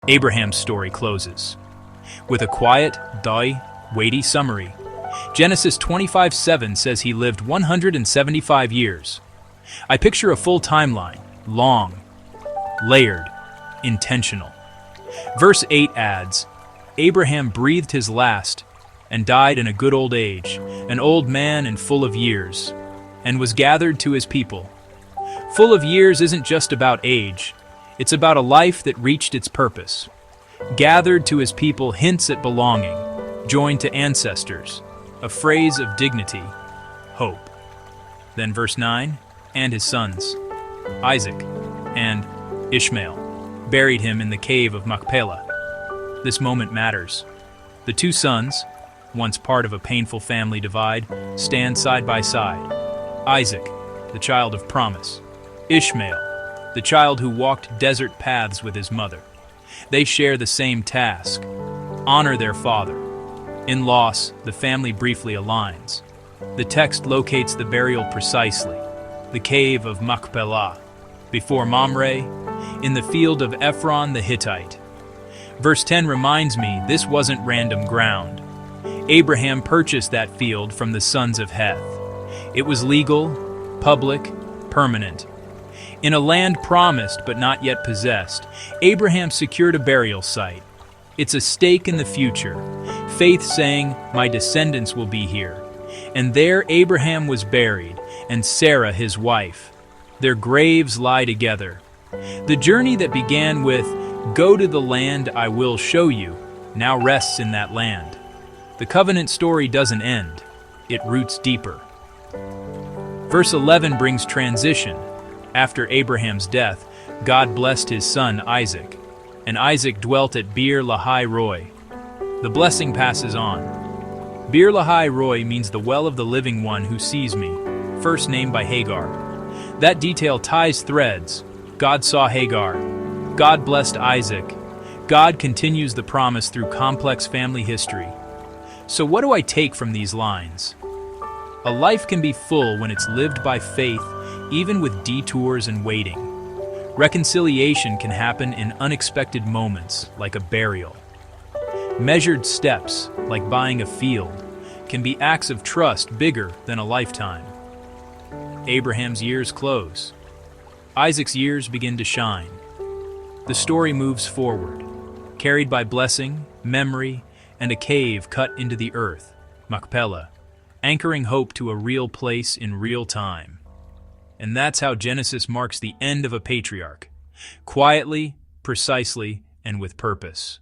Abraham's story closes with a quiet, though weighty summary. Genesis 25:7 says he lived 175 years. I picture a full timeline, long, layered, intentional. Verse 8 adds, Abraham breathed his last and died in a good old age, an old man and full of years, and was gathered to his people. Full of years isn't just about age, it's about a life that reached its purpose. Gathered to his people hints at belonging, joined to ancestors, a phrase of dignity, hope. Then verse 9, and his sons, Isaac and Ishmael, buried him in the cave of Machpelah. This moment matters. The two sons, once part of a painful family divide, stand side by side. Isaac, the child of promise. Ishmael, the child who walked desert paths with his mother. They share the same task, honor their father. In loss, the family briefly aligns. The text locates the burial precisely, the cave of Machpelah, before Mamre, in the field of Ephron the Hittite. Verse 10 reminds me this wasn't random ground. Abraham purchased that field from the sons of Heth. It was legal, public, permanent. In a land promised but not yet possessed, Abraham secured a burial site. It's a stake in the future, faith saying, my descendants will be here. And there Abraham was buried, and Sarah his wife. Their graves lie together. The journey that began with, go to the land I will show you, now rests in that land. The covenant story doesn't end, it roots deeper. Verse 11 brings transition. After Abraham's death, God blessed his son Isaac, and Isaac dwelt at Beer Lahai Roi. The blessing passes on. Beer Lahai Roi means the well of the living one who sees me, first named by Hagar. That detail ties threads. God saw Hagar. God blessed Isaac. God continues the promise through complex family history. So what do I take from these lines? A life can be full when it's lived by faith, even with detours and waiting. Reconciliation can happen in unexpected moments, like a burial. Measured steps, like buying a field, can be acts of trust bigger than a lifetime. Abraham's years close. Isaac's years begin to shine. The story moves forward, carried by blessing, memory, and a cave cut into the earth, Machpelah, anchoring hope to a real place in real time. And that's how Genesis marks the end of a patriarch, quietly, precisely, and with purpose.